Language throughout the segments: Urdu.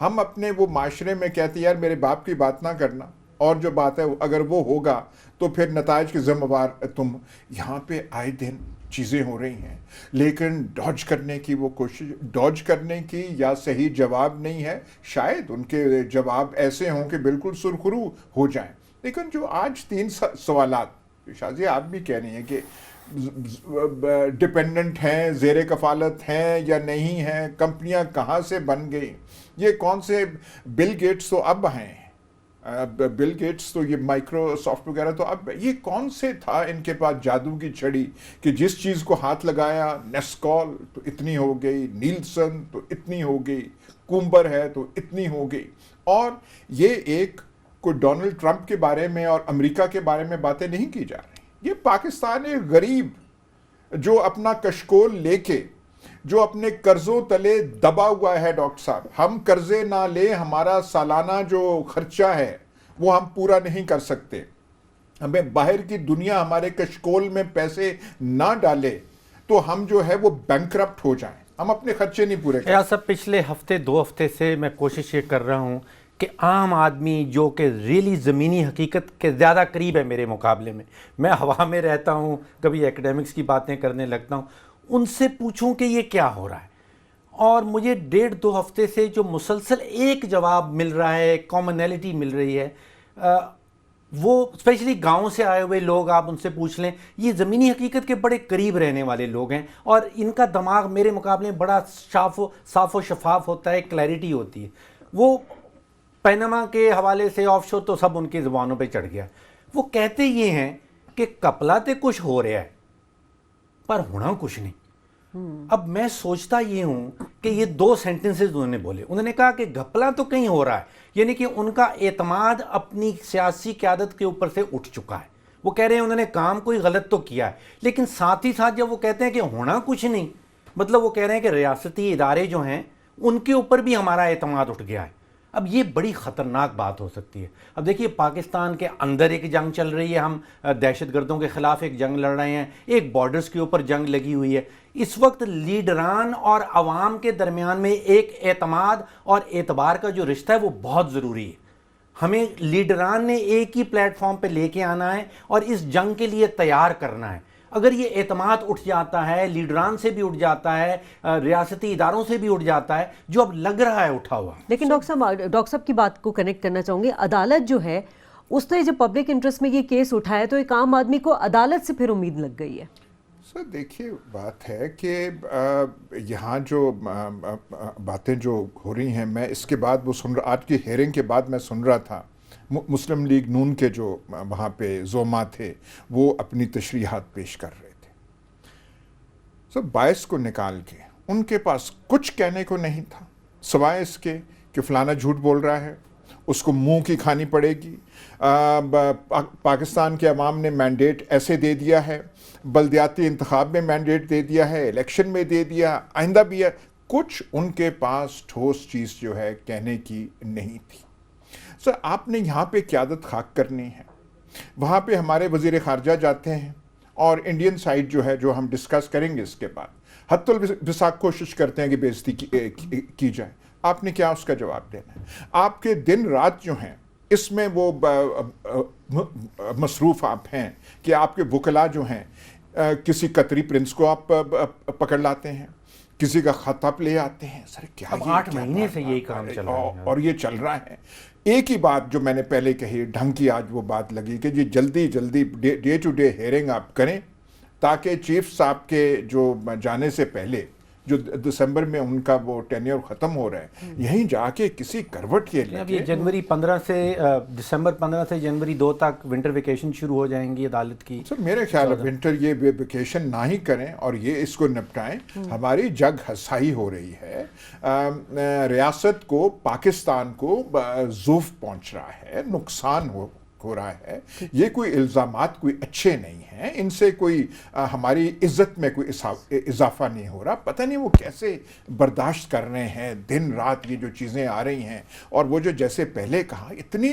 ہم اپنے وہ معاشرے میں کہتے ہیں یار میرے باپ کی بات نہ کرنا، اور جو بات ہے اگر وہ ہوگا تو پھر نتائج کے ذمہ وار تم. یہاں پہ آئے دن چیزیں ہو رہی ہیں، لیکن ڈاج کرنے کی وہ کوشش، ڈاج کرنے کی یا صحیح جواب نہیں ہے. شاید ان کے جواب ایسے ہوں کہ بالکل سرخرو ہو جائیں، لیکن جو آج 3 سوالات شازیہ آپ بھی کہہ رہی ہیں کہ ڈپینڈنٹ ہیں، زیر کفالت ہیں یا نہیں ہیں، کمپنیاں کہاں سے بن گئی، یہ کون سے بل گیٹس تو اب ہیں، بل گیٹس تو یہ مائکروسافٹ وغیرہ تو اب، یہ کون سے تھا ان کے پاس جادو کی چھڑی کہ جس چیز کو ہاتھ لگایا، نیسکال تو اتنی ہو گئی، نیلسن تو اتنی ہو گئی، کومبر ہے تو اتنی ہو گئی. اور یہ ایک کوئی ڈونلڈ ٹرمپ کے بارے میں اور امریکہ کے بارے میں باتیں نہیں کی جا رہی. یہ پاکستان ایک غریب جو اپنا کشکول لے کے، جو اپنے قرضوں تلے دبا ہوا ہے. ڈاکٹر صاحب ہم قرضے نہ لیں، ہمارا سالانہ جو خرچہ ہے وہ ہم پورا نہیں کر سکتے، ہمیں باہر کی دنیا ہمارے کشکول میں پیسے نہ ڈالے تو ہم جو ہے وہ بینکرپٹ ہو جائیں، ہم اپنے خرچے نہیں پورے یا صاحب پچھلے ہفتے 2 ہفتے سے میں کوشش یہ کر رہا ہوں کہ عام آدمی جو کہ ریلی زمینی حقیقت کے زیادہ قریب ہے میرے مقابلے میں ہوا میں رہتا ہوں، کبھی ایکڈیمکس کی باتیں کرنے لگتا ہوں، ان سے پوچھوں کہ یہ کیا ہو رہا ہے. اور مجھے 1.5-2 ہفتے سے جو مسلسل ایک جواب مل رہا ہے، کامنیلٹی مل رہی ہے، وہ اسپیشلی گاؤں سے آئے ہوئے لوگ، آپ ان سے پوچھ لیں، یہ زمینی حقیقت کے بڑے قریب رہنے والے لوگ ہیں، اور ان کا دماغ میرے مقابلے میں بڑا صاف و شفاف ہوتا ہے، کلیئرٹی ہوتی ہے. وہ پینما کے حوالے سے آف شور تو سب ان کی زبانوں پہ چڑھ گیا. وہ کہتے یہ ہیں کہ کپلا تے کچھ ہو رہا ہے پر ہونا کچھ نہیں. اب میں سوچتا یہ ہوں کہ یہ 2 سینٹنسز انہوں نے بولے، انہوں نے کہا کہ گھپلا تو کہیں ہو رہا ہے، یعنی کہ ان کا اعتماد اپنی سیاسی قیادت کے اوپر سے اٹھ چکا ہے. وہ کہہ رہے ہیں انہوں نے کام کوئی غلط تو کیا ہے، لیکن ساتھ ہی ساتھ جب وہ کہتے ہیں کہ ہونا کچھ نہیں، مطلب وہ کہہ رہے ہیں کہ ریاستی ادارے جو ہیں ان کے اوپر بھی ہمارا اعتماد اٹھ گیا ہے. اب یہ بڑی خطرناک بات ہو سکتی ہے. اب دیکھیے پاکستان کے اندر ایک جنگ چل رہی ہے، ہم دہشت گردوں کے خلاف ایک جنگ لڑ رہے ہیں، ایک بارڈرز کے اوپر جنگ لگی ہوئی ہے. اس وقت لیڈران اور عوام کے درمیان میں ایک اعتماد اور اعتبار کا جو رشتہ ہے وہ بہت ضروری ہے. ہمیں لیڈران نے ایک ہی پلیٹ فارم پہ لے کے آنا ہے اور اس جنگ کے لیے تیار کرنا ہے. اگر یہ اعتماد اٹھ جاتا ہے، لیڈران سے بھی اٹھ جاتا ہے، ریاستی اداروں سے بھی اٹھ جاتا ہے، جو اب لگ رہا ہے اٹھا ہوا. لیکن ڈاکٹر صاحب کی بات کو کنیکٹ کرنا چاہوں گی، عدالت جو ہے اس نے جب پبلک انٹرسٹ میں یہ کیس اٹھایا تو ایک عام آدمی کو عدالت سے پھر امید لگ گئی ہے. سر دیکھیے بات ہے کہ یہاں جو باتیں جو ہو رہی ہیں، میں اس کے بعد وہ سن رہا، آج کی ہیئرنگ کے بعد میں سن رہا تھا مسلم لیگ نون کے جو وہاں پہ زوما تھے وہ اپنی تشریحات پیش کر رہے تھے. سب باعث کو نکال کے ان کے پاس کچھ کہنے کو نہیں تھا سوائے اس کے کہ فلانا جھوٹ بول رہا ہے، اس کو منہ کی کھانی پڑے گی، پاکستان کے عوام نے مینڈیٹ ایسے دے دیا ہے، بلدیاتی انتخاب میں مینڈیٹ دے دیا ہے، الیکشن میں دے دیا، آئندہ بھی ہے. کچھ ان کے پاس ٹھوس چیز جو ہے کہنے کی نہیں تھی. سر آپ نے یہاں پہ قیادت خاک کرنی ہے، وہاں پہ ہمارے وزیر خارجہ جاتے ہیں اور انڈین سائڈ جو ہے جو ہم ڈسکس کریں گے اس کے بعد حتی الوساق کوشش کرتے ہیں کہ بے عزتی کی جائے. آپ نے کیا اس کا جواب دینا ہے؟ آپ کے دن رات جو ہیں اس میں وہ مصروف آپ ہیں کہ آپ کے وکلاء جو ہیں کسی قطری پرنس کو آپ پکڑ لاتے ہیں، کسی کا خط آپ لے آتے ہیں. سر کیا اب 8 مہینے سے یہی کام چل رہا ہے اور یہ چل رہا ہے. ایک ہی بات جو میں نے پہلے کہی، ڈھنگ کی آج وہ بات لگی کہ جی جلدی ڈے ٹو ڈے ہیئرنگ آپ کریں تاکہ چیف صاحب کے جو جانے سے پہلے جو دسمبر میں ان کا وہ ٹینیور ختم ہو رہا ہے، یہیں جا کے کسی کروٹ یہ اب یہ جنوری 15 سے دسمبر 15 سے جنوری 2 تک ونٹر ویکیشن شروع ہو جائیں گی عدالت کی. سر میرے خیال ہے ونٹر یہ ویکیشن نہ ہی کریں اور یہ اس کو نپٹائیں. ہماری جگ ہسائی ہو رہی ہے، ریاست کو، پاکستان کو زوف پہنچ رہا ہے، نقصان ہو رہا ہے. یہ کوئی الزامات کوئی اچھے نہیں ہیں، ان سے کوئی ہماری عزت میں کوئی اضافہ نہیں ہو رہا. پتہ نہیں وہ کیسے برداشت کر رہے ہیں دن رات یہ جو چیزیں آ رہی ہیں. اور وہ جو جیسے پہلے کہا اتنی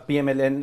PMLN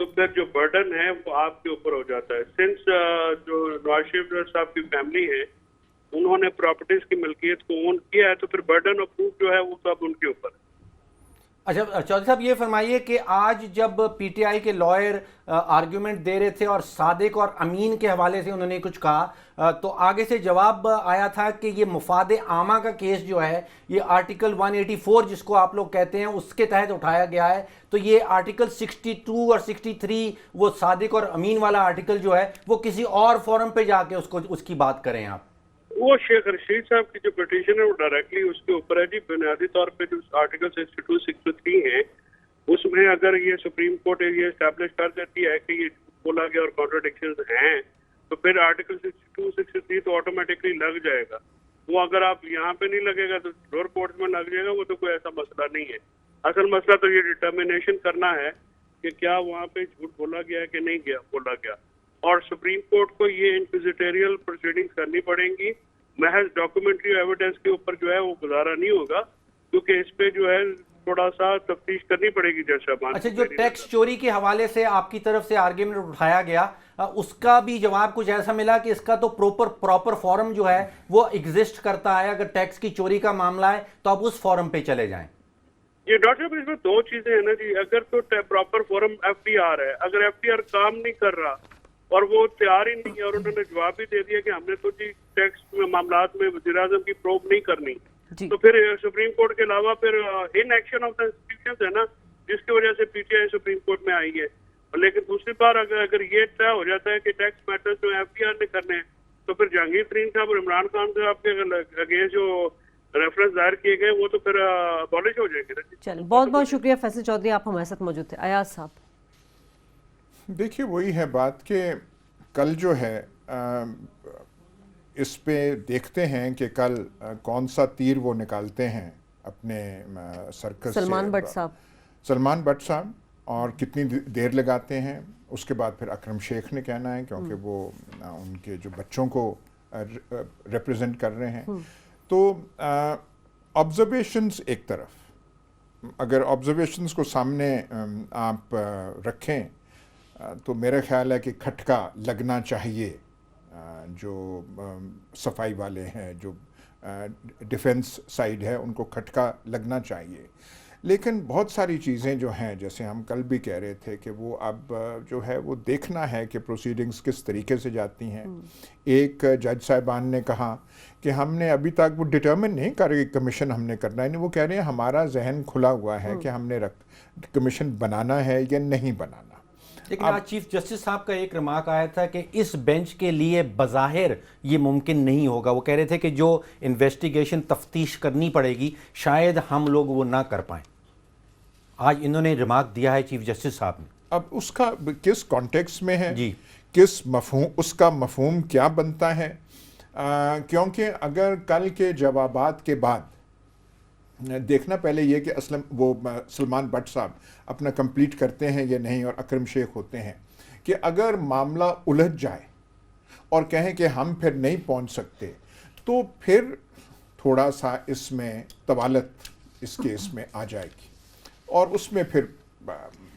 تو پھر جو برڈن ہے وہ آپ کے اوپر ہو جاتا ہے. سنس جو نواز شریف صاحب کی فیملی ہے انہوں نے پراپرٹیز کی ملکیت کو اون کیا ہے تو پھر برڈن آف پروف جو ہے وہ تو اب ان کے اوپر ہے. اچھا چودھری صاحب یہ فرمائیے کہ آج جب پی ٹی آئی کے لائر آرگیومنٹ دے رہے تھے اور صادق اور امین کے حوالے سے انہوں نے کچھ کہا تو آگے سے جواب آیا تھا کہ یہ مفاد عامہ کا کیس جو ہے یہ آرٹیکل 184 جس کو آپ لوگ کہتے ہیں اس کے تحت اٹھایا گیا ہے. تو یہ آرٹیکل 62 اور 63 وہ صادق اور امین والا آرٹیکل جو ہے وہ کسی اور فورم پہ جا کے اس کی بات کریں آپ. وہ شیخ رشید صاحب کی جو پٹیشن ہے وہ ڈائریکٹلی اس کے اوپر ہے جی. بنیادی طور پہ جو آرٹیکل 62 63 ہے اس میں اگر یہ سپریم کورٹ یہ اسٹیبلش کر دیتی ہے کہ یہ بولا گیا اور کانٹراڈکشنز ہیں تو پھر آرٹیکل 62 63 تو آٹومیٹکلی لگ جائے گا. وہ اگر آپ یہاں پہ نہیں لگے گا تو لوور کورٹ میں لگ جائے گا. وہ تو کوئی ایسا مسئلہ نہیں ہے. اصل مسئلہ تو یہ ڈٹرمنیشن کرنا ہے کہ کیا وہاں پہ جھوٹ بولا گیا ہے کہ نہیں گیا بولا گیا. اور سپریم کورٹ کو یہ انکوزیٹریل پروسیڈنگز کرنی پڑیں گی. محض ڈاکومنٹری ایویڈنس کے اوپر جو ہے وہ گزارا نہیں ہوگا کیونکہ اس پہ جو ہے تھوڑا سا تفتیش کرنی پڑے گی جج صاحبان. اچھا جو ٹیکس چوری کے حوالے سے آپ کی طرف سے آرگیومنٹ اٹھایا گیا اس کا بھی جواب کچھ ایسا ملا کہ اس کا تو پراپر فورم جو ہے وہ ایگزسٹ کرتا ہے. اگر ٹیکس کی چوری کا معاملہ ہے تو آپ اس فورم پہ چلے جائیں. یہ ڈاکٹر صاحب اس میں دو چیزیں ہیں نا جی. اگر تو proper form F T R ہے, اگر ایف ٹی آر کام نہیں کر رہا اور وہ تیار ہی نہیں ہے اور انہوں نے جواب بھی دے دیا کہ ہم نے تو جی ٹیکس میں معاملات میں وزیر اعظم کی پروب نہیں کرنی تو پھر سپریم کورٹ کے علاوہ پھر in action of the institutions ہے نا جس کی وجہ سے P T I supreme court میں آئی ہے. لیکن دوسری بار اگر یہ طے ہو جاتا ہے کہ ٹیکس میٹرز جو ایف ٹی آر نے کرنے ہیں تو پھر جہانگیر ترین صاحب اور عمران خان صاحب کے اگینسٹ جو ریفرنس دائر کیے گئے وہ تو پھر ابالش ہو جائیں گے. چلیں بہت بہت شکریہ فیصل چودھری, آپ ہمارے ساتھ موجود تھے. ایاز صاحب دیکھیے وہی ہے بات کہ کل جو ہے اس پہ دیکھتے ہیں کہ کل کون سا تیر وہ نکالتے ہیں اپنے سرکس سے سلمان بٹ صاحب اور کتنی دیر لگاتے ہیں. اس کے بعد پھر اکرم شیخ نے کہنا ہے کیونکہ وہ ان کے جو بچوں کو ریپریزنٹ کر رہے ہیں. تو آبزرویشنز ایک طرف, اگر آبزرویشنز کو سامنے آپ رکھیں تو میرا خیال ہے کہ کھٹکا لگنا چاہیے. جو صفائی والے ہیں, جو ڈیفنس سائیڈ ہے, ان کو کھٹکا لگنا چاہیے. لیکن بہت ساری چیزیں جو ہیں جیسے ہم کل بھی کہہ رہے تھے کہ وہ اب جو ہے وہ دیکھنا ہے کہ پروسیڈنگز کس طریقے سے جاتی ہیں. ایک جج صاحبان نے کہا کہ ہم نے ابھی تک وہ ڈٹرمن نہیں کر رہے کمیشن ہم نے کرنا ہے, وہ کہہ رہے ہیں ہمارا ذہن کھلا ہوا ہے کہ ہم نے کمیشن بنانا ہے یا نہیں بنانا. لیکن آج چیف جسٹس صاحب کا ایک ریمارک آیا تھا کہ اس بینچ کے لیے بظاہر یہ ممکن نہیں ہوگا. وہ کہہ رہے تھے کہ جو انویسٹیگیشن تفتیش کرنی پڑے گی شاید ہم لوگ وہ نہ کر پائیں. آج انہوں نے ریمارک دیا ہے چیف جسٹس صاحب نے. اب اس کا کس کانٹیکس میں ہے, جی کس مفہوم, اس کا مفہوم کیا بنتا ہے. کیونکہ اگر کل کے جوابات کے بعد دیکھنا پہلے یہ کہ وہ سلمان بٹ صاحب اپنا کمپلیٹ کرتے ہیں یا نہیں اور اکرم شیخ ہوتے ہیں, کہ اگر معاملہ الجھ جائے اور کہیں کہ ہم پھر نہیں پہنچ سکتے تو پھر تھوڑا سا اس میں طوالت اس کیس میں آ جائے گی. اور اس میں پھر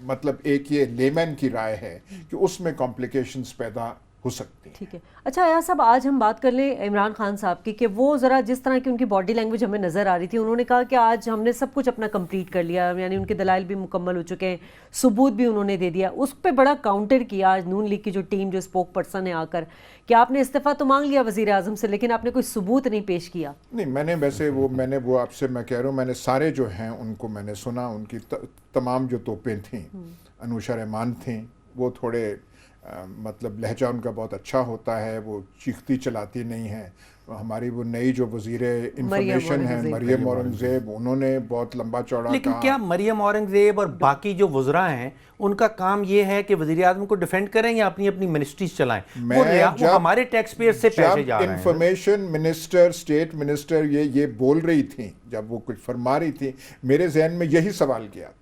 مطلب ایک یہ لیمن کی رائے ہے کہ اس میں کمپلیکیشنز پیدا ہو سکتی ہیں. ٹھیک ہے. اچھا ایاز صاحب آج ہم بات کر لیں عمران خان صاحب کی کہ وہ ذرا جس طرح کی ان کی باڈی لینگویج ہمیں نظر آ رہی تھی, انہوں نے کہا کہ آج ہم نے سب کچھ اپنا کمپلیٹ کر لیا, یعنی ان کے دلائل بھی مکمل ہو چکے ہیں, ثبوت بھی انہوں نے دے دیا. اس پہ بڑا کاؤنٹر کیا آج نون لیگ کی جو ٹیم, جو اسپوک پرسن ہے, آ کر کہ آپ نے استعفیٰ تو مانگ لیا وزیر اعظم سے لیکن آپ نے کوئی ثبوت نہیں پیش کیا. نہیں, میں نے ویسے وہ آپ سے میں کہہ رہا ہوں, میں نے سارے جو ہیں ان کو میں نے سنا, ان کی تمام جو توپیں تھیں, انوشا رحمان تھیں, وہ تھوڑے مطلب لہجہ ان کا بہت اچھا ہوتا ہے, وہ چیختی چلاتی نہیں ہیں. ہماری وہ نئی جو وزیر انفارمیشن ہیں مریم اورنگزیب, انہوں نے بہت لمبا چوڑا لیکن کیا مریم اورنگزیب اور باقی جو وزراء ہیں ان کا کام یہ ہے کہ وزیر اعظم کو ڈیفینڈ کریں یا اپنی اپنی منسٹریز چلائیں؟ وہ ہمارے ٹیکس پیئر سے پیسے جا رہے ہیں. انفارمیشن منسٹر, اسٹیٹ منسٹر یہ بول رہی تھیں, جب وہ کچھ فرما رہی تھی, میرے ذہن میں یہی سوال کیا تھا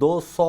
200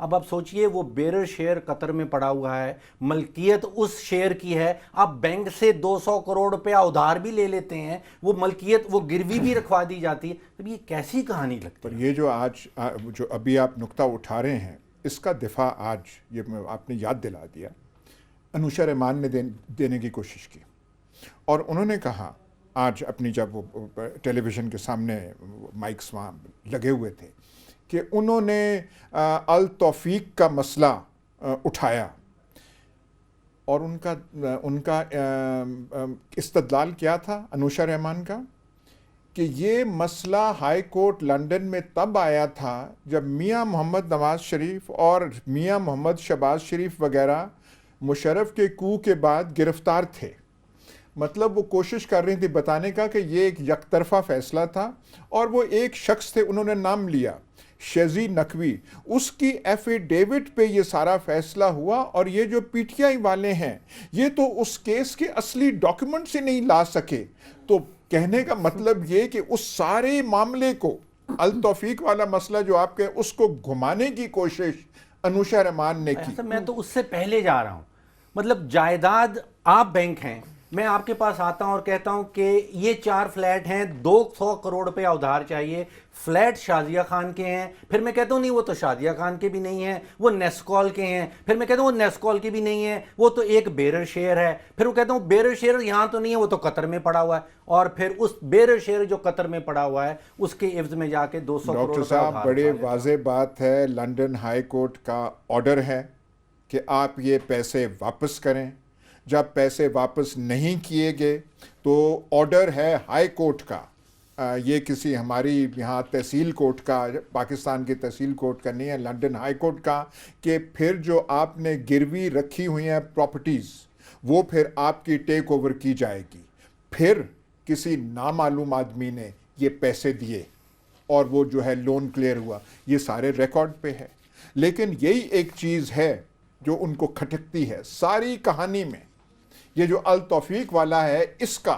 اب آپ سوچئے وہ بیرر شیئر قطر میں پڑا ہوا ہے, ملکیت اس شیئر کی ہے, آپ بینک سے 200 کروڑ روپیہ ادھار بھی لے لیتے ہیں, وہ ملکیت وہ گروی بھی رکھوا دی جاتی ہے. اب یہ کیسی کہانی لگتی ہے؟ پر یہ جو آج جو ابھی آپ نقطہ اٹھا رہے ہیں, اس کا دفاع آج یہ آپ نے یاد دلا دیا. انوشا رحمان نے دینے کی کوشش کی, اور انہوں نے کہا آج اپنی, جب وہ ٹیلی ویژن کے سامنے مائکس وہاں لگے ہوئے تھے, کہ انہوں نے التوفیق کا مسئلہ اٹھایا, اور ان کا استدلال کیا تھا انوشا رحمان کا, کہ یہ مسئلہ ہائی کورٹ لنڈن میں تب آیا تھا جب میاں محمد نواز شریف اور میاں محمد شہباز شریف وغیرہ مشرف کے کو کے بعد گرفتار تھے. مطلب وہ کوشش کر رہی تھی بتانے کا کہ یہ ایک یک طرفہ فیصلہ تھا, اور وہ ایک شخص تھے, انہوں نے نام لیا شیزی نقوی, اس کی ایفیڈیوٹ پہ یہ سارا فیصلہ ہوا. اور یہ جو پی ٹی آئی والے ہیں, یہ تو اس کیس کے اصلی ڈاکیومنٹس ہی نہیں لا سکے. تو کہنے کا مطلب یہ کہ اس سارے معاملے کو, التوفیق والا مسئلہ جو آپ کے, اس کو گھمانے کی کوشش انوشا رحمان نے کی. میں تو اس سے پہلے جا رہا ہوں. مطلب جائیداد, آپ بینک ہیں, میں آپ کے پاس آتا ہوں اور کہتا ہوں کہ یہ 4 فلیٹ ہیں, 200 کروڑ روپیہ ادھار چاہیے, فلیٹ شازیہ خان کے ہیں. پھر میں کہتا ہوں نہیں وہ تو شازیہ خان کے بھی نہیں ہیں, وہ نیسکول کے ہیں. پھر میں کہتا ہوں وہ نیسکول کے بھی نہیں ہیں, وہ تو ایک بیرر شیئر ہے. پھر وہ کہتا ہوں بیرر شیئر یہاں تو نہیں ہے, وہ تو قطر میں پڑا ہوا ہے. اور پھر اس بیرر شیئر جو قطر میں پڑا ہوا ہے اس کے عوض میں جا کے 200 کروڑ ڈاکٹر صاحب بڑے واضح بات ہے, لنڈن ہائی کورٹ کا آرڈر ہے کہ آپ یہ پیسے واپس کریں. جب پیسے واپس نہیں کیے گئے تو آرڈر ہے ہائی کورٹ کا, یہ کسی ہماری یہاں تحصیل کورٹ کا, پاکستان کی تحصیل کورٹ کا نہیں ہے, لنڈن ہائی کورٹ کا, کہ پھر جو آپ نے گروی رکھی ہوئی ہیں پراپرٹیز, وہ پھر آپ کی ٹیک اوور کی جائے گی. پھر کسی نامعلوم آدمی نے یہ پیسے دیے اور وہ جو ہے لون کلیئر ہوا, یہ سارے ریکارڈ پہ ہے. لیکن یہی ایک چیز ہے جو ان کو کھٹکتی ہے ساری کہانی میں. یہ جو التوفیق والا ہے, اس کا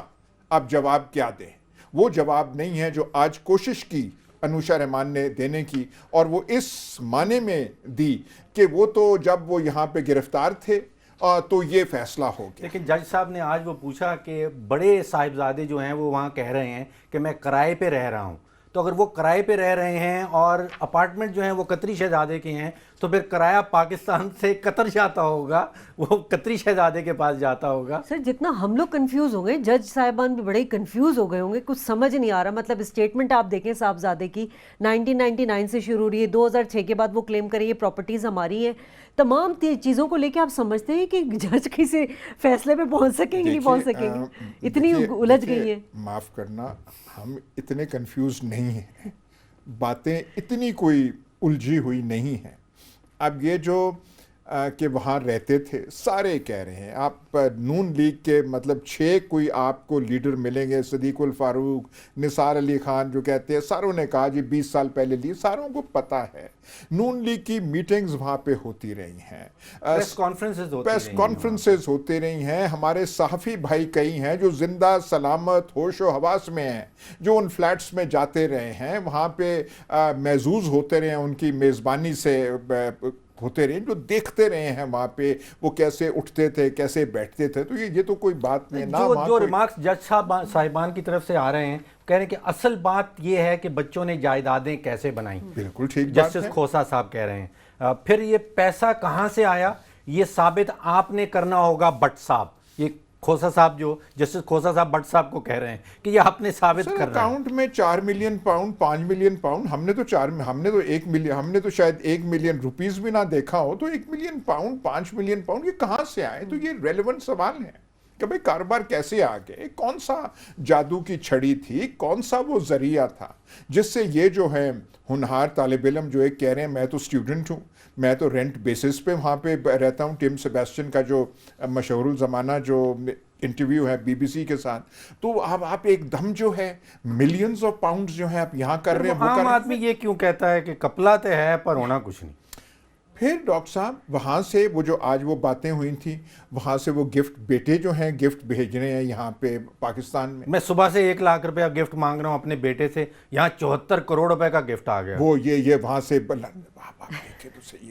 اب جواب کیا دیں؟ وہ جواب نہیں ہے جو آج کوشش کی انوشا رحمان نے دینے کی, اور وہ اس معنی میں دی کہ وہ تو جب وہ یہاں پہ گرفتار تھے تو یہ فیصلہ ہو گیا. لیکن جج صاحب نے آج وہ پوچھا کہ بڑے صاحبزادے جو ہیں وہ وہاں کہہ رہے ہیں کہ میں کرائے پہ رہ رہا ہوں. تو اگر وہ کرائے پہ رہ رہے ہیں اور اپارٹمنٹ جو ہیں وہ قطری شہزادے کے ہیں, تو پھر کرایہ پاکستان سے قطر جاتا ہوگا, وہ قطری شہزادے کے پاس جاتا ہوگا. سر جتنا ہم لوگ کنفیوز ہوں گے, جج صاحبان بھی بڑے کنفیوز ہو گئے ہوں گے, کچھ سمجھ نہیں آ رہا. مطلب اسٹیٹمنٹ آپ دیکھیں صاحبزادے کی 1999 سے شروع ہو رہی ہے, 2006 کے بعد وہ کلیم کریں یہ پراپرٹیز ہماری ہیں. تمام چیزوں کو لے کے آپ سمجھتے ہیں کہ جج کسی فیصلے پہ پہنچ سکیں گے نہیں پہنچ سکیں گے؟ اتنی الجھ گئی ہے. معاف کرنا, ہم اتنے کنفیوز نہیں ہیں, باتیں اتنی کوئی الجھی ہوئی نہیں ہیں. اب یہ جو کہ وہاں رہتے تھے سارے کہہ رہے ہیں, آپ نون لیگ کے مطلب 6 کوئی آپ کو لیڈر ملیں گے, صدیق الفاروق, نثار علی خان جو کہتے ہیں, ساروں نے کہا جی 20 سال پہلے لی. ساروں کو پتہ ہے نون لیگ کی میٹنگز وہاں پہ ہوتی رہی ہیں, پریس کانفرنسز ہوتی رہی ہیں. ہمارے صحافی بھائی کئی ہیں جو زندہ سلامت ہوش و حواس میں ہیں, جو ان فلیٹس میں جاتے رہے ہیں, وہاں پہ محظوظ ہوتے رہے ہیں, ان کی میزبانی سے ہوتے رہے, جو دیکھتے رہے ہیں وہاں پہ وہ کیسے اٹھتے تھے, کیسے بیٹھتے تھے. تو یہ تو کوئی بات نہیں. جو ریمارکس جج صاحبان کی طرف سے آ رہے ہیں, کہہ رہے ہیں کہ اصل بات یہ ہے کہ بچوں نے جائیدادیں کیسے بنائیں. بالکل ٹھیک بات ہے. جسٹس کھوسا صاحب کہہ رہے ہیں. پھر یہ پیسہ کہاں سے آیا یہ ثابت آپ نے کرنا ہوگا بٹ صاحب. یہ کھوسا صاحب جو جسٹس کھوسا صاحب بٹ صاحب کو کہہ رہے ہیں کہ یہ آپ نے ثابت کرنا ہے. اکاؤنٹ میں 4 ملین پاؤنڈ 5 ملین پاؤنڈ, ہم نے تو 1 ملین, ہم نے تو شاید 1 ملین روپیز بھی نہ دیکھا ہو, تو 1 ملین پاؤنڈ 5 ملین پاؤنڈ یہ کہاں سے آئے؟ تو یہ ریلیونٹ سوال ہے کہ بھئی کاروبار کیسے آ گئے, کون سا جادو کی چھڑی تھی, کون سا وہ ذریعہ تھا جس سے یہ جو ہے ہونہار طالب علم جو ایک کہہ رہے ہیں میں تو اسٹوڈنٹ ہوں, میں تو رینٹ بیسس پہ وہاں پہ رہتا ہوں. ٹم سیبیسٹین کا جو مشہور الزمانہ جو انٹرویو ہے بی بی سی کے ساتھ, تو اب آپ ایک دم جو ہے ملینز آف پاؤنڈز جو ہیں آپ یہاں کر رہے ہیں. عام آدمی یہ کیوں کہتا ہے کہ کپلا تے ہے پر ہونا کچھ نہیں؟ پھر ڈاکٹر صاحب وہاں سے وہ جو آج وہ باتیں ہوئی تھیں وہاں سے وہ گفٹ بیٹے جو ہیں گفٹ بھیج رہے ہیں یہاں پہ پاکستان میں صبح سے 1 لاکھ روپیہ گفٹ مانگ رہا ہوں اپنے بیٹے سے, یہاں 74 کروڑ روپے کا گفٹ آ گیا. وہ یہ وہاں سے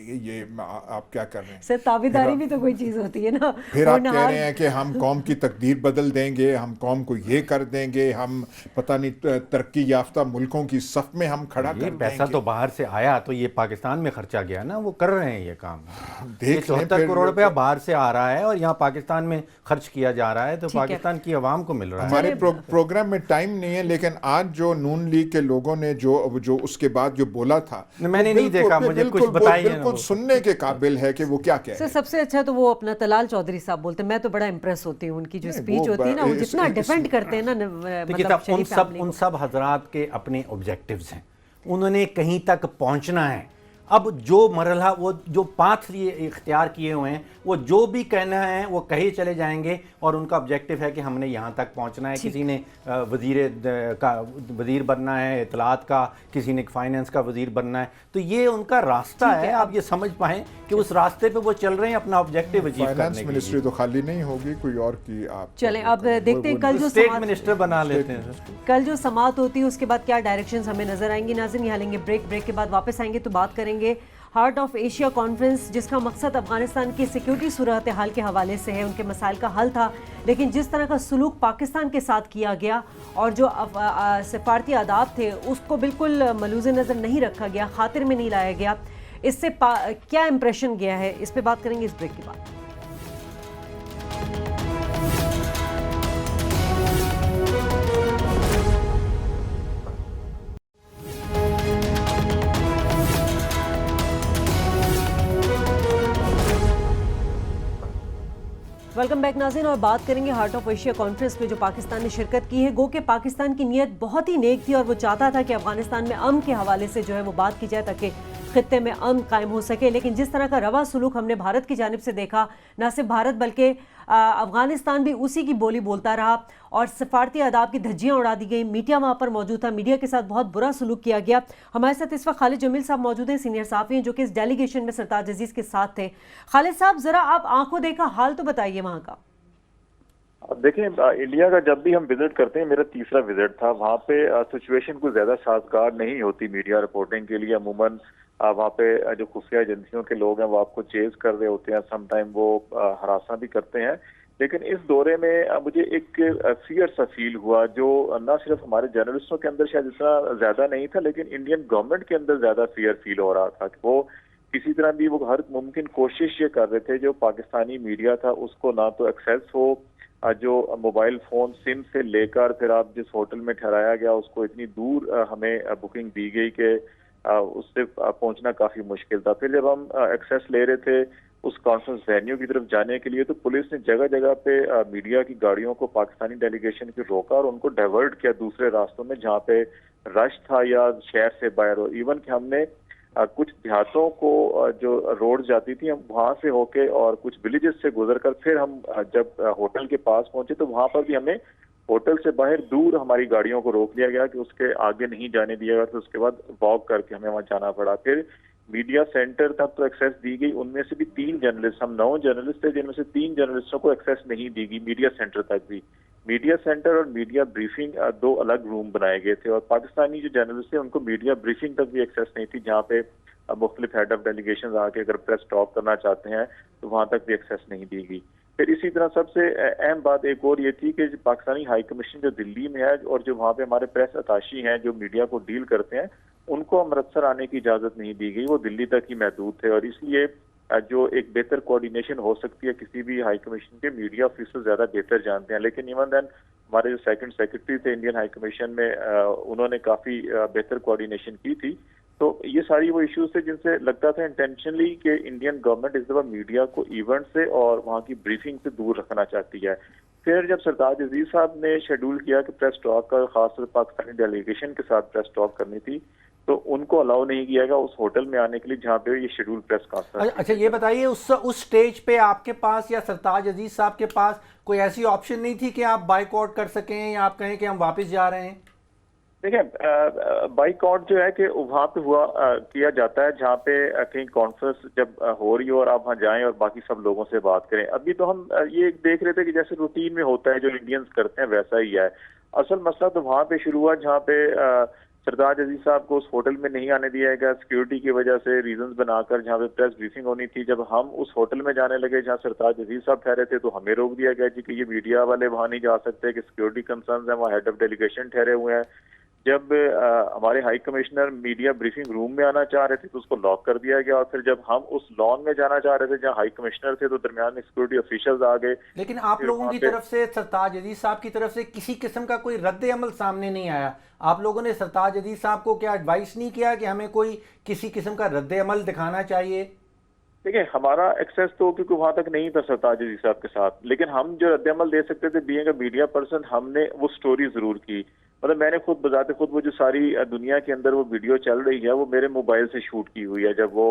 یہ آپ کیا کر رہے ہیں سر تابیداری بھی تو کوئی چیز ہوتی ہے نا. پھر آپ کہہ رہے ہیں کہ ہم قوم کی تقدیر بدل دیں گے, ہم قوم کو یہ کر دیں گے, ہم پتہ نہیں ترقی یافتہ ملکوں کی صف میں ہم کھڑا کر دیں گے. پیسہ تو باہر سے آیا تو یہ پاکستان میں خرچہ گیا نا, وہ کر رہے ہیں یہ کام. دیکھ لیں 74 کروڑ روپیہ باہر سے آ رہا ہے اور یہاں پاکستان میں خرچ کیا جا رہا ہے, تو پاکستان کی عوام کو مل رہا ہے. ہمارے پروگرام میں ٹائم نہیں ہے, لیکن آج جو نون لیگ کے لوگوں نے جو اس کے بعد جو بولا تھا میں نے نہیں دیکھا, مجھے کچھ بتائیے. بالکل سننے کے قابل ہے کہ وہ کیا کہہ رہے ہیں. سب سے اچھا تو وہ اپنا طلال چودھری صاحب بولتے ہیں, میں تو بڑا امپریس ہوتی ہوں ان کی جو اسپیچ ہوتی ہے نا, وہ جتنا ڈیفینڈ کرتے ہیں نا. ان سب حضرات کے اپنے آبجیکٹیوز ہیں, انہوں نے کہیں تک پہنچنا ہے. اب جو مرحلہ وہ جو پاتھ اختیار کیے ہوئے ہیں, وہ جو بھی کہنا ہے وہ کہے چلے جائیں گے, اور ان کا آبجیکٹیو ہے کہ ہم نے یہاں تک پہنچنا ہے. کسی نے وزیر بننا ہے اطلاعات کا, کسی نے فائنینس کا وزیر بننا ہے, تو یہ ان کا راستہ ہے. آپ یہ سمجھ پائیں کہ اس راستے پہ وہ چل رہے ہیں اپنا آبجیکٹیو اچیو کرنے کے لیے. فائنانس منسٹری تو خالی نہیں ہوگی, کوئی اور کی آپ چلیں اب دیکھتے ہیں کل جو اسٹیٹ منسٹر بنا لیتے ہیں. کل جو سماعت ہوتی ہے اس کے بعد کیا ڈائریکشنز ہمیں نظر آئیں گی. ناظرین یہاں لیں گے بریک کے بعد واپس آئیں گے تو بات کریں گے ہارٹ آف ایشیا کانفرنس, جس کا مقصد افغانستان کی سیکیورٹی صورتحال کے حوالے سے ہے, ان کے مسائل کا حل تھا, لیکن جس طرح کا سلوک پاکستان کے ساتھ کیا گیا اور جو سفارتی آداب تھے اس کو بالکل ملوز نظر نہیں رکھا گیا, خاطر میں نہیں لایا گیا, اس سے کیا امپریشن گیا ہے, اس پہ بات کریں گے اس بریک کے بعد. ویلکم بیک ناظرین, اور بات کریں گے ہارٹ آف ایشیا کانفرنس میں جو پاکستان نے شرکت کی ہے. گو کہ پاکستان کی نیت بہت ہی نیک تھی اور وہ چاہتا تھا کہ افغانستان میں امن کے حوالے سے جو ہے وہ بات کی جائے تاکہ خطے میں امن قائم ہو سکے, لیکن جس طرح کا روا سلوک ہم نے بھارت کی جانب سے دیکھا, نہ صرف بھارت بلکہ افغانستان بھی اسی کی بولی بولتا رہا اور سفارتی آداب کی دھجیاں اڑا دی گئیں. میڈیا وہاں پر موجود تھا, میڈیا کے ساتھ بہت برا سلوک کیا گیا. ہمارے ساتھ اس وقت خالد جمیل صاحب موجود ہیں, سینئر صحافی ہیں جو کہ اس ڈیلیگیشن میں سرتاج عزیز کے ساتھ تھے. خالد صاحب ذرا آپ آنکھوں دیکھا حال تو بتائیے وہاں کا. دیکھیں, انڈیا کا جب بھی ہم وزٹ کرتے ہیں, میرا تیسرا وزٹ تھا, وہاں پہ سچویشن کو زیادہ سازگار نہیں ہوتی میڈیا رپورٹنگ کے لیے. عموماً وہاں پہ جو خفیہ ایجنسیوں کے لوگ ہیں وہ آپ کو چیز کر رہے ہوتے ہیں, سم ٹائم وہ ہراساں بھی کرتے ہیں. لیکن اس دورے میں مجھے ایک فیئر سا فیل ہوا جو نہ صرف ہمارے جرنلسٹوں کے اندر شاید اتنا زیادہ نہیں تھا, لیکن انڈین گورنمنٹ کے اندر زیادہ فیئر فیل ہو رہا تھا کہ وہ کسی طرح بھی وہ ہر ممکن کوشش یہ کر رہے تھے جو پاکستانی میڈیا تھا اس کو نہ تو ایکسیس ہو, جو موبائل فون سم سے لے کر پھر آپ جس ہوٹل میں ٹھہرایا گیا اس کو اتنی دور ہمیں بکنگ دی گئی کہ اس سے پہنچنا کافی مشکل تھا. پھر جب ہم ایکسیس لے رہے تھے اس کانفرنس وینیو کی طرف جانے کے لیے تو پولیس نے جگہ جگہ پہ میڈیا کی گاڑیوں کو پاکستانی ڈیلیگیشن کی روکا اور ان کو ڈائیورٹ کیا دوسرے راستوں میں جہاں پہ رش تھا یا شہر سے باہر ہو. ایون کہ ہم نے کچھ دیہاتوں کو جو روڈ جاتی تھی ہم وہاں سے ہو کے اور کچھ ولیجز سے گزر کر پھر ہم جب ہوٹل کے پاس پہنچے تو وہاں پر بھی ہمیں ہوٹل سے باہر دور ہماری گاڑیوں کو روک لیا گیا کہ اس کے آگے نہیں جانے دیا گیا. پھر اس کے بعد واک کر کے ہمیں وہاں جانا پڑا. پھر میڈیا سینٹر تک تو ایکسیس دی گئی, ان میں سے بھی 3 جرنلسٹ, ہم 9 جرنلسٹ تھے جن میں سے 3 جرنلسٹوں کو ایکسیس نہیں دی گئی میڈیا سینٹر تک بھی. میڈیا سینٹر اور میڈیا بریفنگ 2 الگ روم بنائے گئے تھے اور پاکستانی جو جرنلسٹ تھے ان کو میڈیا بریفنگ تک بھی ایکسیس نہیں تھی جہاں پہ مختلف ہیڈ آف ڈیلیگیشنز آ کے اگر پریس ٹاک کرنا چاہتے ہیں تو وہاں تک بھی ایکسیس نہیں دی گئی. پھر اسی طرح سب سے اہم بات ایک اور یہ تھی کہ پاکستانی ہائی کمیشن جو دلی میں ہے اور جو وہاں پہ ہمارے پریس اتاشی ہیں جو میڈیا کو ڈیل کرتے ہیں ان کو امرتسر آنے کی اجازت نہیں دی گئی, وہ دلی تک ہی محدود تھے. اور اس لیے جو ایک بہتر کوآرڈینیشن ہو سکتی ہے کسی بھی ہائی کمیشن کے, میڈیا آفیسر زیادہ بہتر جانتے ہیں. لیکن ایون دین ہمارے جو سیکنڈ سیکرٹری تھے انڈین ہائی کمیشن میں انہوں نے کافی بہتر کوآرڈینیشن کی تھی. تو یہ ساری وہ ایشوز تھے جن سے لگتا تھا انٹینشنلی کہ انڈین گورنمنٹ اس دفعہ میڈیا کو ایونٹ سے اور وہاں کی بریفنگ سے دور رکھنا چاہتی ہے. پھر جب سرتاج عزیز صاحب نے شیڈول کیا کہ پریس ٹاک کا خاص طور پاکستانی ڈیلیگیشن کے ساتھ پریس ٹاک کرنی تھی تو ان کو الاؤ نہیں کیا گیا اس ہوٹل میں آنے کے لیے جہاں پہ یہ شیڈول پریس کانفرنس. اچھا یہ بتائیے اس سٹیج پہ آپ کے پاس یا سرتاج عزیز صاحب کے پاس کوئی ایسی آپشن نہیں تھی کہ آپ بائیک آؤٹ کر سکیں یا آپ کہیں کہ ہم واپس جا رہے ہیں؟ دیکھیں بائیکاٹ جو ہے کہ وہاں پہ ہوا کیا جاتا ہے جہاں پہ کہیں کانفرنس جب ہو رہی ہو اور آپ وہاں جائیں اور باقی سب لوگوں سے بات کریں. ابھی تو ہم یہ دیکھ رہے تھے کہ جیسے روٹین میں ہوتا ہے جو انڈینز کرتے ہیں ویسا ہی ہے. اصل مسئلہ تو وہاں پہ شروع ہوا جہاں پہ سرتاج عزیز صاحب کو اس ہوٹل میں نہیں آنے دیا گیا سیکیورٹی کی وجہ سے ریزنز بنا کر, جہاں پہ پریس بریفنگ ہونی تھی. جب ہم اس ہوٹل میں جانے لگے جہاں سرتاج عزیز صاحب ٹھہرے تھے تو ہمیں روک دیا گیا جی کہ یہ میڈیا والے وہاں نہیں جا سکتے کہ سیکیورٹی کنسرنز ہیں, وہاں ہیڈ آف ڈیلیگیشن ٹھہرے ہوئے ہیں. جب ہمارے ہائی کمشنر میڈیا بریفنگ روم میں آنا چاہ رہے تھے تو اس کو لاک کر دیا گیا, اور پھر جب ہم اس لان میں جانا چاہ رہے تھے جہاں ہائی کمشنر تھے تو درمیان میں سیکورٹی آفیشلز آ گئے. لیکن آپ لوگوں کی طرف سے سرتاج عزیز صاحب کی طرف سے کسی قسم کا کوئی رد عمل سامنے نہیں آیا. آپ لوگوں نے سرتاج عزیز صاحب کو کیا ایڈوائس نہیں کیا کہ ہمیں کوئی کسی قسم کا رد عمل دکھانا چاہیے؟ دیکھیں ہمارا ایکسیس تو کیونکہ وہاں تک نہیں تھا سرتاج عزیز صاحب کے ساتھ, لیکن ہم جو رد عمل دے سکتے تھے بینگ اے میڈیا پرسن ہم نے وہ سٹوری ضرور کی. مطلب میں نے خود بذات خود وہ جو ساری دنیا کے اندر وہ ویڈیو چل رہی ہے وہ میرے موبائل سے شوٹ کی ہوئی ہے جب وہ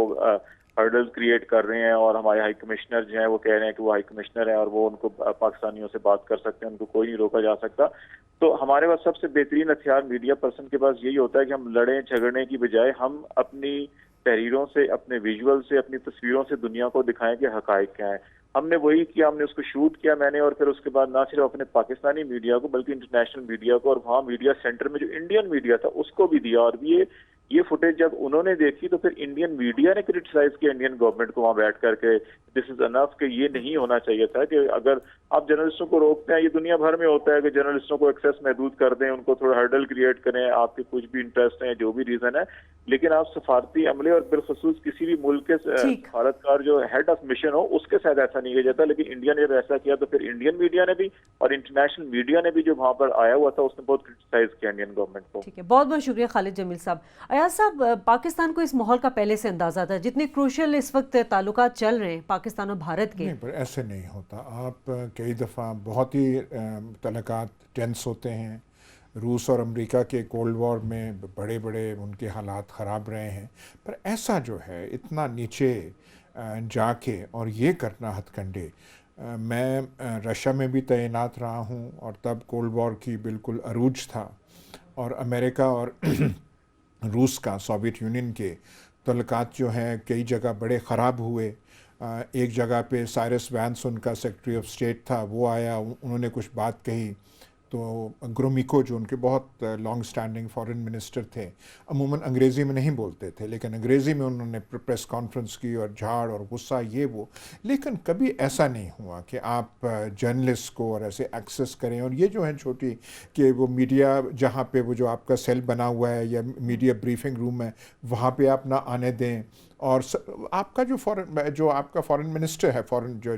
ہرڈلز کریٹ کر رہے ہیں اور ہمارے ہائی کمشنر جو ہیں وہ کہہ رہے ہیں کہ وہ ہائی کمشنر ہے اور وہ ان کو پاکستانیوں سے بات کر سکتے ہیں, ان کو کوئی نہیں روکا جا سکتا. تو ہمارے پاس سب سے بہترین ہتھیار میڈیا پرسن کے پاس یہی ہوتا ہے کہ ہم لڑیں جھگڑنے کی بجائے ہم اپنی تحریروں سے, اپنے ویژول سے, اپنی تصویروں سے دنیا کو دکھائیں کہ حقائق کیا ہیں. ہم نے وہی کیا, ہم نے اس کو شوٹ کیا میں نے, اور پھر اس کے بعد نہ صرف اپنے پاکستانی میڈیا کو بلکہ انٹرنیشنل میڈیا کو اور وہاں میڈیا سینٹر میں جو انڈین میڈیا تھا اس کو بھی دیا. اور یہ فوٹیج جب انہوں نے دیکھی تو پھر انڈین میڈیا نے کرٹیسائز کیا انڈین گورنمنٹ کو وہاں بیٹھ کر کے دس از انف کہ یہ نہیں ہونا چاہیے تھا کہ اگر آپ جرنلسٹوں کو روکتے ہیں, یہ دنیا بھر میں ہوتا ہے کہ جرنلسٹوں کو ایکسیس محدود کر دیں, ان کو تھوڑا ہرڈل کریٹ کریں, آپ کے کچھ بھی انٹرسٹ ہیں جو بھی ریزن ہے, لیکن آپ سفارتی عملے اور بالخصوص کسی بھی ملک کے سفارتکار جو ہیڈ آف مشن ہو اس کے ساتھ ایسا نہیں کیا جاتا. لیکن انڈیا نے جب ایسا کیا تو پھر انڈین میڈیا نے بھی اور انٹرنیشنل میڈیا نے بھی جو وہاں پر آیا ہوا تھا اس نے بہت کرٹیسائز کیا انڈین گورنمنٹ کو. ٹھیک ہے, بہت بہت شکریہ خالد جمیل صاحب. ایاز صاحب, پاکستان کو اس ماحول کا پہلے سے اندازہ تھا جتنے کروشل اس وقت تعلقات چل رہے ہیں پاکستان اور بھارت کے؟ نہیں, پر ایسے نہیں ہوتا. آپ کئی دفعہ بہت ہی تعلقات ٹینس ہوتے ہیں. روس اور امریکہ کے کولڈ وار میں بڑے بڑے ان کے حالات خراب رہے ہیں, پر ایسا جو ہے اتنا نیچے جا کے اور یہ کرنا ہتھ کنڈے. میں رشیا میں بھی تعینات رہا ہوں اور تب کولڈ وار کی بالکل عروج تھا, اور امریکہ اور روس کا, سوویت یونین کے تعلقات جو ہیں کئی جگہ بڑے خراب ہوئے. ایک جگہ پہ سائرس وینس ان کا سیکرٹری آف اسٹیٹ تھا, وہ آیا, انہوں نے کچھ بات کہی تو گرومیکو جو ان کے بہت لانگ سٹینڈنگ فارن منسٹر تھے, عموماً انگریزی میں نہیں بولتے تھے لیکن انگریزی میں انہوں نے پریس کانفرنس کی اور جھاڑ اور غصہ یہ وہ. لیکن کبھی ایسا نہیں ہوا کہ آپ جرنلسٹ کو اور ایسے ایکسیس کریں. اور یہ جو ہے چھوٹی کہ وہ میڈیا جہاں پہ وہ جو آپ کا سیل بنا ہوا ہے یا میڈیا بریفنگ روم ہے وہاں پہ آپ نہ آنے دیں, اور آپ کا جو آپ کا فارن منسٹر ہے,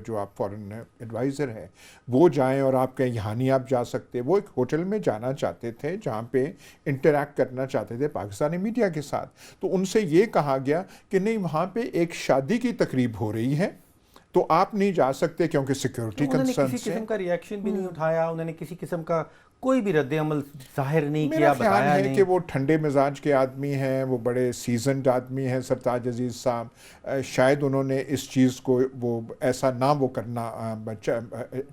جو آپ فارن ایڈوائزر ہے وہ جائیں اور آپ کہیں یہاں نہیں آپ جا سکتے. وہ ایک ہوٹل میں جانا چاہتے تھے جہاں پہ انٹریکٹ کرنا چاہتے تھے پاکستانی میڈیا کے ساتھ, تو ان سے یہ کہا گیا کہ نہیں وہاں پہ ایک شادی کی تقریب ہو رہی ہے تو آپ نہیں جا سکتے کیونکہ سیکیورٹی کنسرن سے. انہوں نے کسی قسم کا ریئیکشن بھی نہیں اٹھایا, انہوں نے کسی قسم کا کوئی بھی رد عمل ظاہر نہیں کیا, میرا خیال ہے نہیں کہ وہ ٹھنڈے مزاج کے آدمی ہیں, وہ بڑے سیزنڈ آدمی ہیں سرتاج عزیز صاحب. شاید انہوں نے اس چیز کو وہ ایسا نہ وہ کرنا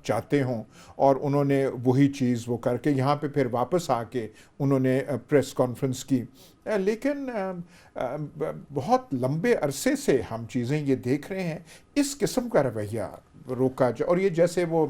چاہتے ہوں, اور انہوں نے وہی چیز وہ کر کے یہاں پہ پھر واپس آ کے انہوں نے پریس کانفرنس کی. لیکن بہت لمبے عرصے سے ہم چیزیں یہ دیکھ رہے ہیں اس قسم کا رویہ روکا جائے. اور یہ جیسے وہ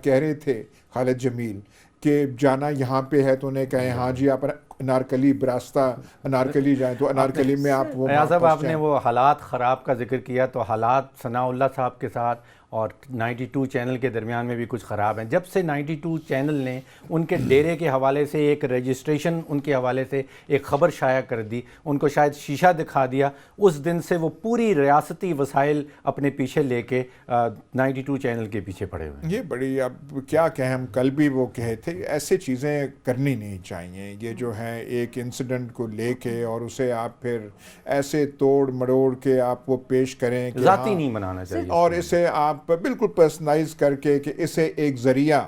کہہ رہے تھے خالد جمیل کہ جانا یہاں پہ ہے تو انہیں کہیں ہاں جی آپ انارکلی براستہ انارکلی جائیں تو انارکلی میں آپ وہ ایاز صاحب آپ نے وہ حالات خراب کا ذکر کیا, تو حالات ثناء اللہ صاحب کے ساتھ اور 92 چینل کے درمیان میں بھی کچھ خراب ہیں. جب سے 92 چینل نے ان کے ڈیرے کے حوالے سے ایک رجسٹریشن ان کے حوالے سے ایک خبر شائع کر دی, ان کو شاید شیشہ دکھا دیا, اس دن سے وہ پوری ریاستی وسائل اپنے پیچھے لے کے 92 چینل کے پیچھے پڑے ہوئے ہیں. یہ بڑی, اب کیا کہیں, ہم کل بھی وہ کہے تھے ایسے چیزیں کرنی نہیں چاہیے. یہ جو ہے ایک انسیڈنٹ کو لے کے اور اسے آپ پھر ایسے توڑ مڑوڑ کے آپ وہ پیش کریں کہ ذاتی نہیں بنانا چاہیے, اور اسے آپ بالکل پرسنلائز کر کے کہ اسے ایک ذریعہ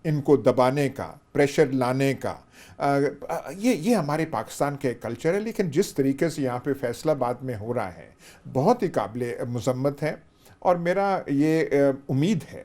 ان کو دبانے کا, پریشر لانے کا. یہ ہمارے پاکستان کے کلچر ہے. لیکن جس طریقے سے یہاں پہ فیصلہ آباد میں ہو رہا ہے بہت ہی قابل مذمت ہے, اور میرا یہ امید ہے